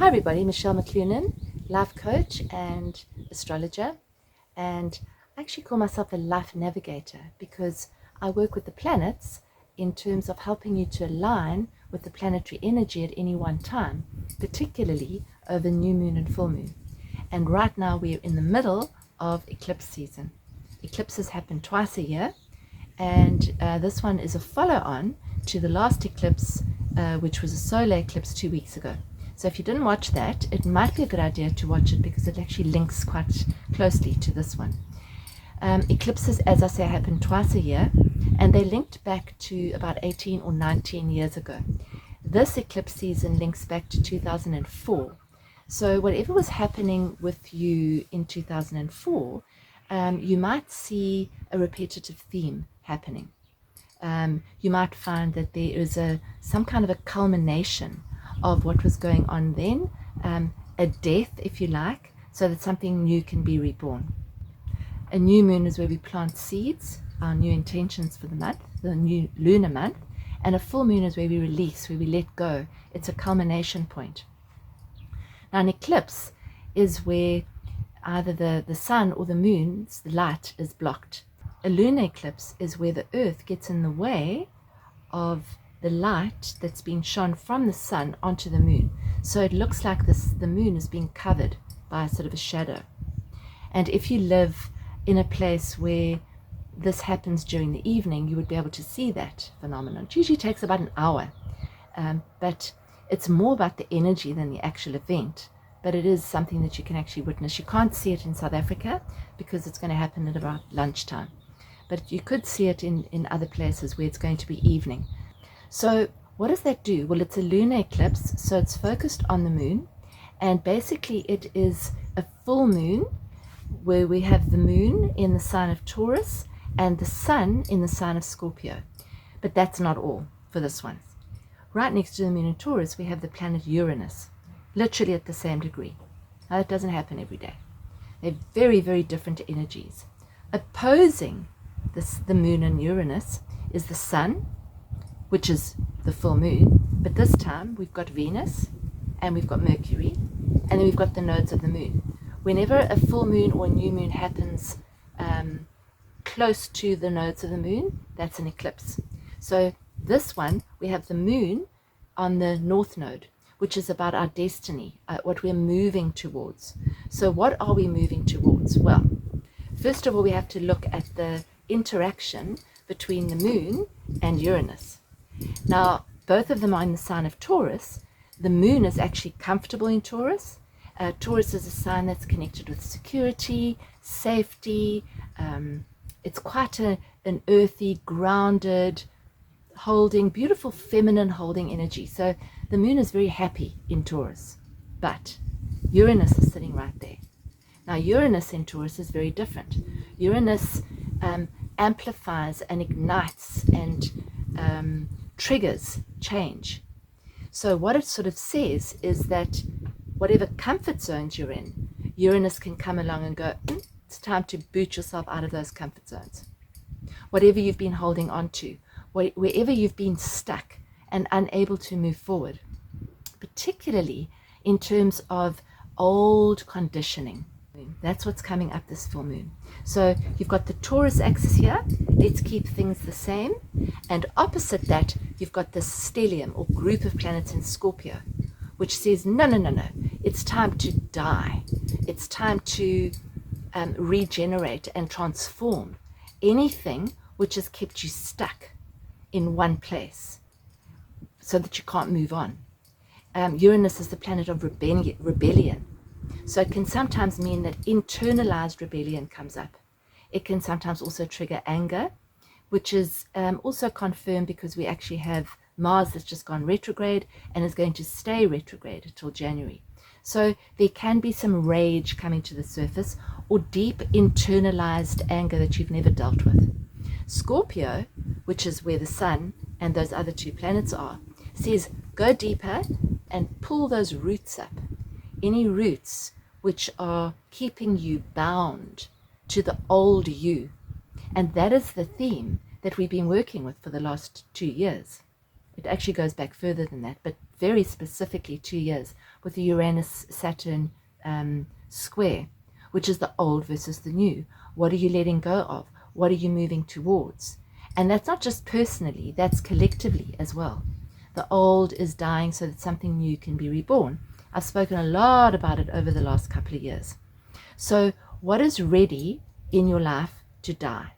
everybody, Michelle McClunan, life coach and astrologer, and I actually call myself a life navigator because I work with the planets in terms of helping you to align with the planetary energy at any one time, particularly over new moon and full moon. And right now we're in the middle of eclipse season. Eclipses happen twice a year, and this one is a follow-on to the last eclipse, which was a solar eclipse 2 weeks ago. So if you didn't watch that, it might be a good idea to watch it because it actually links quite closely to this one. Eclipses, as I say, happen twice a year, and they linked back to about 18 or 19 years ago. This eclipse season links back to 2004. So whatever was happening with you in 2004, you might see a repetitive theme happening. You might find that there is some kind of a culmination of what was going on then, a death, if you like, so that something new can be reborn. A new moon is where we plant seeds, our new intentions for the month, the new lunar month, and a full moon is where we release, where we let go. It's a culmination point. Now, an eclipse is where either the sun or the moon's light is blocked. A lunar eclipse is where the earth gets in the way of the light that's being shone from the sun onto the moon. So it looks like the moon is being covered by sort of a shadow. And if you live in a place where this happens during the evening, you would be able to see that phenomenon. It usually takes about an hour, but it's more about the energy than the actual event. But it is something that you can actually witness. You can't see it in South Africa because it's going to happen at about lunchtime. But you could see it in other places where it's going to be evening. So what does that do? Well, it's a lunar eclipse, so it's focused on the moon, and basically it is a full moon where we have the moon in the sign of Taurus and the sun in the sign of Scorpio. But that's not all for this one. Right next to the moon in Taurus, we have the planet Uranus, literally at the same degree. Now, that doesn't happen every day. They're very, very different energies. Opposing the moon and Uranus is the sun, which is the full moon, but this time we've got Venus and we've got Mercury, and then we've got the nodes of the moon. Whenever a full moon or a new moon happens close to the nodes of the moon, that's an eclipse. So this one, we have the moon on the north node, which is about our destiny, what we're moving towards. So what are we moving towards? Well, first of all, we have to look at the interaction between the moon and Uranus. Now, both of them are in the sign of Taurus. The moon is actually comfortable in Taurus. Taurus is a sign that's connected with security, safety. It's quite an earthy, grounded, beautiful feminine holding energy. So the moon is very happy in Taurus, but Uranus is sitting right there. Now, Uranus in Taurus is very different. Uranus amplifies and ignites and triggers change. So what it sort of says is that whatever comfort zones you're in, Uranus can come along and go, it's time to boot yourself out of those comfort zones. Whatever you've been holding on to, wherever you've been stuck and unable to move forward, particularly in terms of old conditioning. That's what's coming up this full moon. So you've got the Taurus axis here. Let's keep things the same. And opposite that, you've got the stellium or group of planets in Scorpio, which says, no. It's time to die. It's time to regenerate and transform anything which has kept you stuck in one place so that you can't move on. Uranus is the planet of rebellion. So it can sometimes mean that internalized rebellion comes up. It can sometimes also trigger anger, which is also confirmed because we actually have Mars that's just gone retrograde and is going to stay retrograde until January. So there can be some rage coming to the surface or deep internalized anger that you've never dealt with. Scorpio, which is where the sun and those other two planets are, says go deeper and pull those roots up. Any roots which are keeping you bound to the old you. And that is the theme that we've been working with for the last 2 years. It actually goes back further than that, but very specifically 2 years with the Uranus-Saturn square, which is the old versus the new. What are you letting go of? What are you moving towards? And that's not just personally, that's collectively as well. The old is dying so that something new can be reborn. I've spoken a lot about it over the last couple of years. So what is ready in your life to die?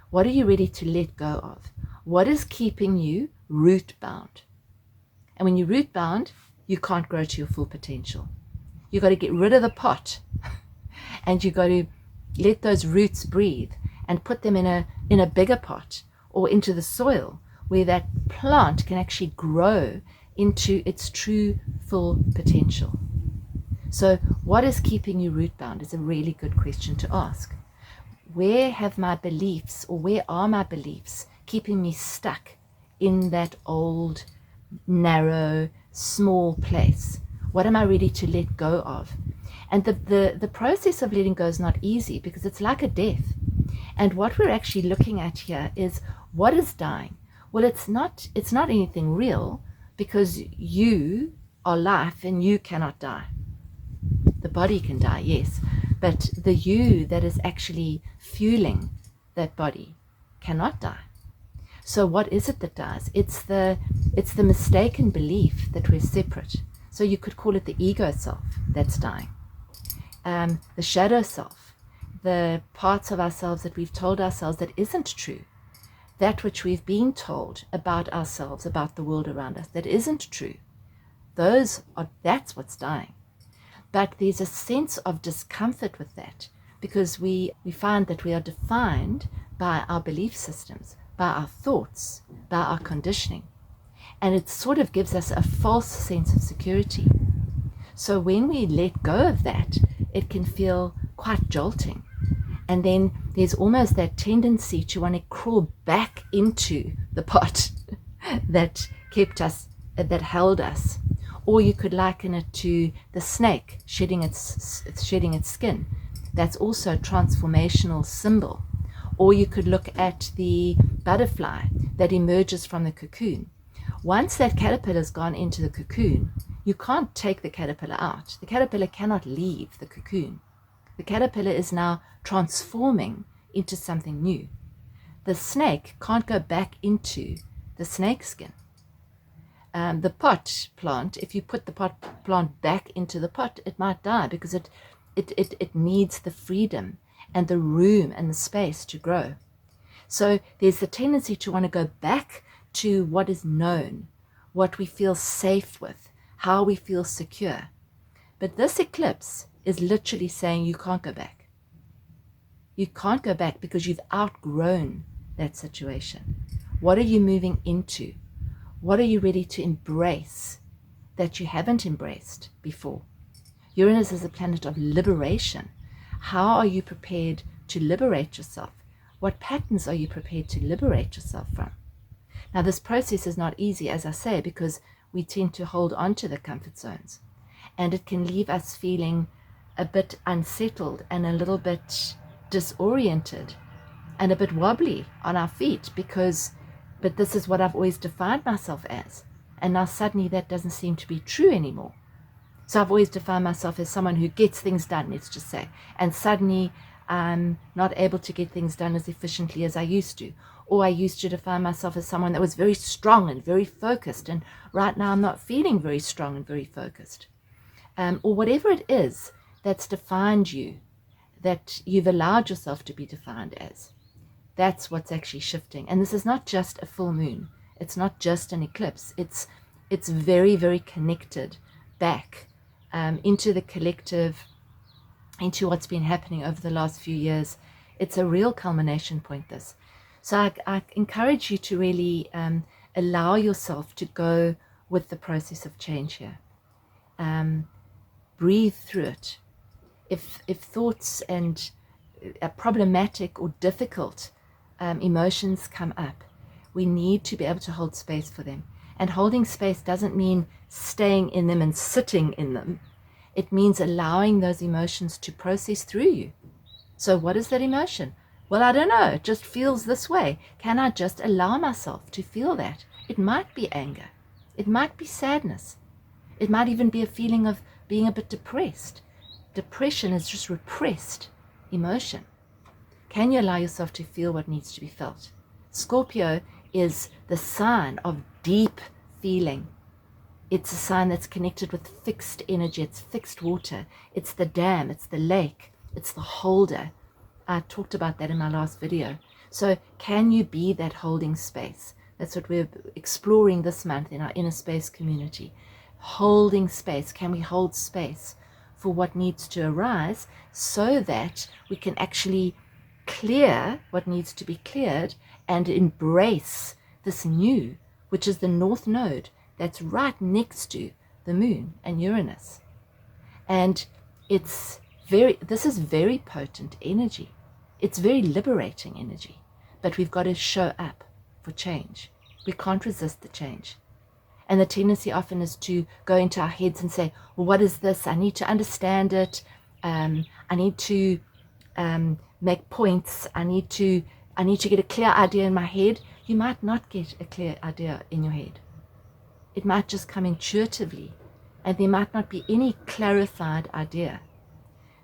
What are you ready to let go of? What is keeping you root bound? And when you're root bound, you can't grow to your full potential. You've got to get rid of the pot and you've got to let those roots breathe and put them in a bigger pot or into the soil where that plant can actually grow into its true full potential. So what is keeping you root bound is a really good question to ask. Where have my beliefs, or where are my beliefs keeping me stuck in that old, narrow, small place? What am I ready to let go of? And the process of letting go is not easy because it's like a death. And what we're actually looking at here is, what is dying? Well, it's not anything real, because you are life and you cannot die. The body can die, yes, but the you that is actually fueling that body cannot die. So what is it that dies? It's the mistaken belief that we're separate. So you could call it the ego self that's dying. The shadow self, the parts of ourselves that we've told ourselves that isn't true, that which we've been told about ourselves, about the world around us, that isn't true. That's what's dying. But there's a sense of discomfort with that, because we find that we are defined by our belief systems, by our thoughts, by our conditioning. And it sort of gives us a false sense of security. So when we let go of that, it can feel quite jolting. And then there's almost that tendency to want to crawl back into the pot that kept us, that held us. Or you could liken it to the snake shedding its skin. That's also a transformational symbol. Or you could look at the butterfly that emerges from the cocoon. Once that caterpillar's gone into the cocoon, you can't take the caterpillar out. The caterpillar cannot leave the cocoon. The caterpillar is now transforming into something new. The snake can't go back into the snake skin. The pot plant, if you put the pot plant back into the pot, it might die because it needs the freedom and the room and the space to grow. So there's the tendency to want to go back to what is known, what we feel safe with, how we feel secure. But this eclipse is literally saying you can't go back. You can't go back because you've outgrown that situation. What are you moving into? What are you ready to embrace that you haven't embraced before? Uranus is a planet of liberation. How are you prepared to liberate yourself? What patterns are you prepared to liberate yourself from? Now, this process is not easy, as I say, because we tend to hold on to the comfort zones. And it can leave us feeling a bit unsettled and a little bit disoriented and a bit wobbly on our feet but this is what I've always defined myself as. And now suddenly that doesn't seem to be true anymore. So I've always defined myself as someone who gets things done, let's just say. And suddenly I'm not able to get things done as efficiently as I used to. Or I used to define myself as someone that was very strong and very focused. And right now I'm not feeling very strong and very focused. Or whatever it is that's defined you, that you've allowed yourself to be defined as. That's what's actually shifting. And this is not just a full moon. It's not just an eclipse. It's very, very connected back into the collective, into what's been happening over the last few years. It's a real culmination point, this. So I encourage you to really allow yourself to go with the process of change here. Breathe through it. If thoughts and problematic or difficult emotions come up, we need to be able to hold space for them. And holding space doesn't mean staying in them and sitting in them. It means allowing those emotions to process through you. So what is that emotion? Well, I don't know. It just feels this way. Can I just allow myself to feel that? It might be anger. It might be sadness. It might even be a feeling of being a bit depressed. Depression is just repressed emotion. Can you allow yourself to feel what needs to be felt? Scorpio is the sign of deep feeling. It's a sign that's connected with fixed energy. It's fixed water. It's the dam. It's the lake. It's the holder. I talked about that in my last video. So can you be that holding space? That's what we're exploring this month in our inner space community. Holding space. Can we hold space for what needs to arise so that we can actually clear what needs to be cleared and embrace this new, which is the North Node that's right next to the Moon and Uranus. And this is very potent energy. It's very liberating energy, but we've got to show up for change. We can't resist the change. And the tendency often is to go into our heads and say, well, what is this? I need to understand it. I need to make points. I need to get a clear idea in my head. You might not get a clear idea in your head. It might just come intuitively, and there might not be any clarified idea.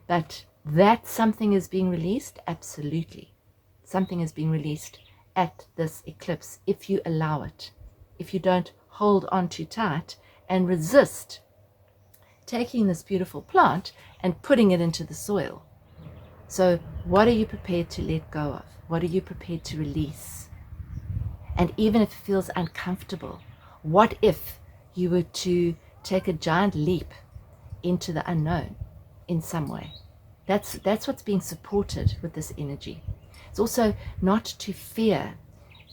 But that something is being released, absolutely. Something is being released at this eclipse if you allow it. If you don't hold on too tight and resist taking this beautiful plant and putting it into the soil. So what are you prepared to let go of? What are you prepared to release? And even if it feels uncomfortable, what if you were to take a giant leap into the unknown in some way? That's what's being supported with this energy. It's also not to fear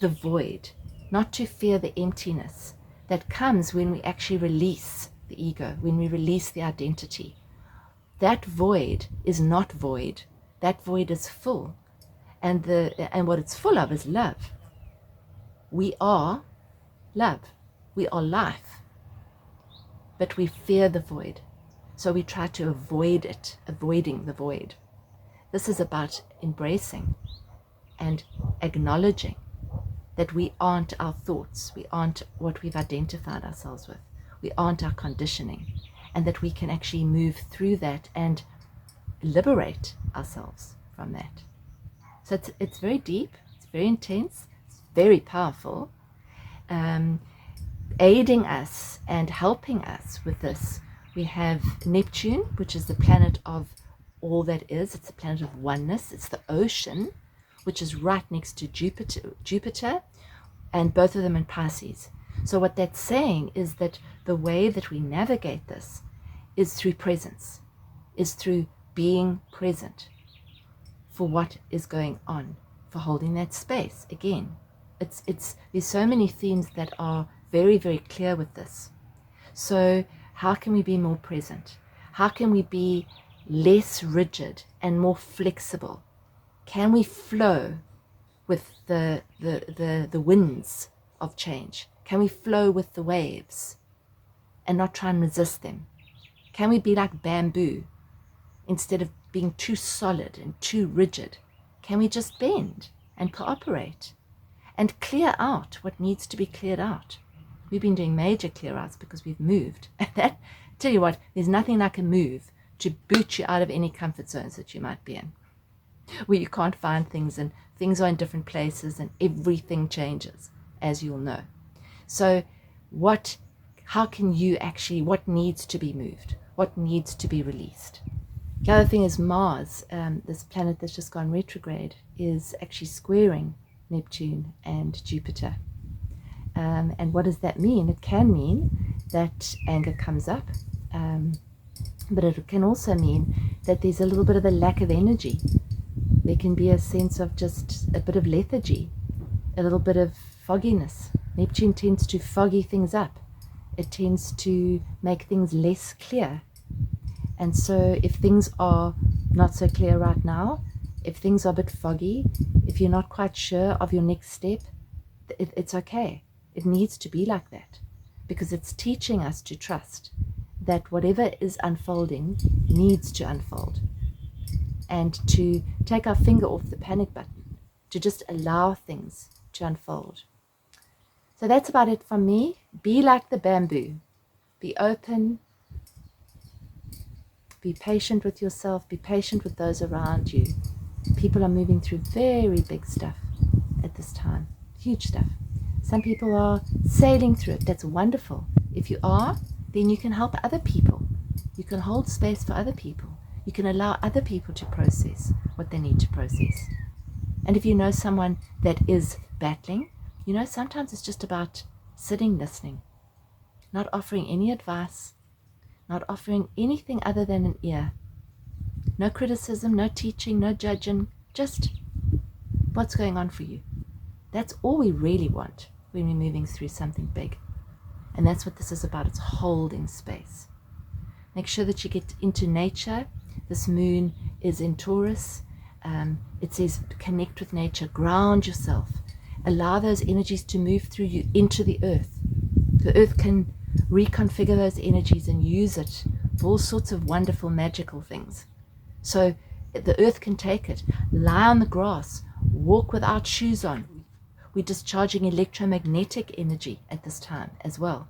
the void, not to fear the emptiness that comes when we actually release the ego, when we release the identity. That void is not void. That void is full. And what it's full of is love. We are love. We are life. But we fear the void. So we try to avoid it, avoiding the void. This is about embracing and acknowledging that we aren't our thoughts. We aren't what we've identified ourselves with. We aren't our conditioning. And that we can actually move through that and liberate ourselves from that. So it's very deep, it's very intense, it's very powerful. Aiding us and helping us with this, we have Neptune, which is the planet of all that is. It's a planet of oneness. It's the ocean, which is right next to Jupiter, and both of them in Pisces. So what that's saying is that the way that we navigate this is through presence, is through being present for what is going on, for holding that space. Again, there's so many themes that are very, very clear with this. So how can we be more present? How can we be less rigid and more flexible? Can we flow with the winds of change? Can we flow with the waves and not try and resist them? Can we be like bamboo instead of being too solid and too rigid? Can we just bend and cooperate and clear out what needs to be cleared out? We've been doing major clear outs because we've moved. And that, tell you what, there's nothing like a move to boot you out of any comfort zones that you might be in, where you can't find things and things are in different places and everything changes, as you'll know. So how can you actually, what needs to be moved? What needs to be released? The other thing is Mars, this planet that's just gone retrograde, is actually squaring Neptune and Jupiter. And what does that mean? It can mean that anger comes up, but it can also mean that there's a little bit of a lack of energy. There can be a sense of just a bit of lethargy, a little bit of fogginess. Neptune tends to foggy things up. It tends to make things less clear. And so if things are not so clear right now, if things are a bit foggy, if you're not quite sure of your next step, it's okay. It needs to be like that, because it's teaching us to trust that whatever is unfolding needs to unfold, and to take our finger off the panic button, to just allow things to unfold. So that's about it from me. Be like the bamboo. Be open. Be patient with yourself. Be patient with those around you. People are moving through very big stuff at this time. Huge stuff. Some people are sailing through it. That's wonderful. If you are, then you can help other people. You can hold space for other people. You can allow other people to process what they need to process. And if you know someone that is battling, sometimes it's just about sitting, listening, not offering any advice, not offering anything other than an ear. No criticism, no teaching, no judging, just what's going on for you. That's all we really want when we're moving through something big. And that's what this is about. It's holding space. Make sure that you get into nature. This moon is in Taurus. It says connect with nature, ground yourself. Allow those energies to move through you into the earth. The earth can reconfigure those energies and use it for all sorts of wonderful, magical things. So the earth can take it. Lie on the grass. Walk without shoes on. We're discharging electromagnetic energy at this time as well.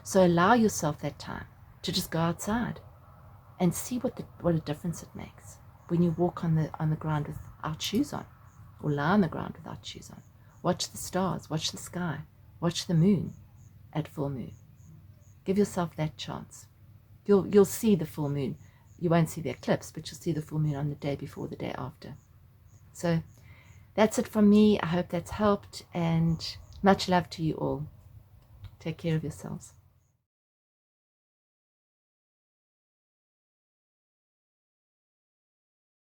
So allow yourself that time to just go outside and see what a difference it makes when you walk on the ground without shoes on, or lie on the ground without shoes on. Watch the stars, watch the sky, watch the moon at full moon. Give yourself that chance. You'll see the full moon. You won't see the eclipse, but you'll see the full moon on the day before, the day after. So that's it from me. I hope that's helped, and much love to you all. Take care of yourselves.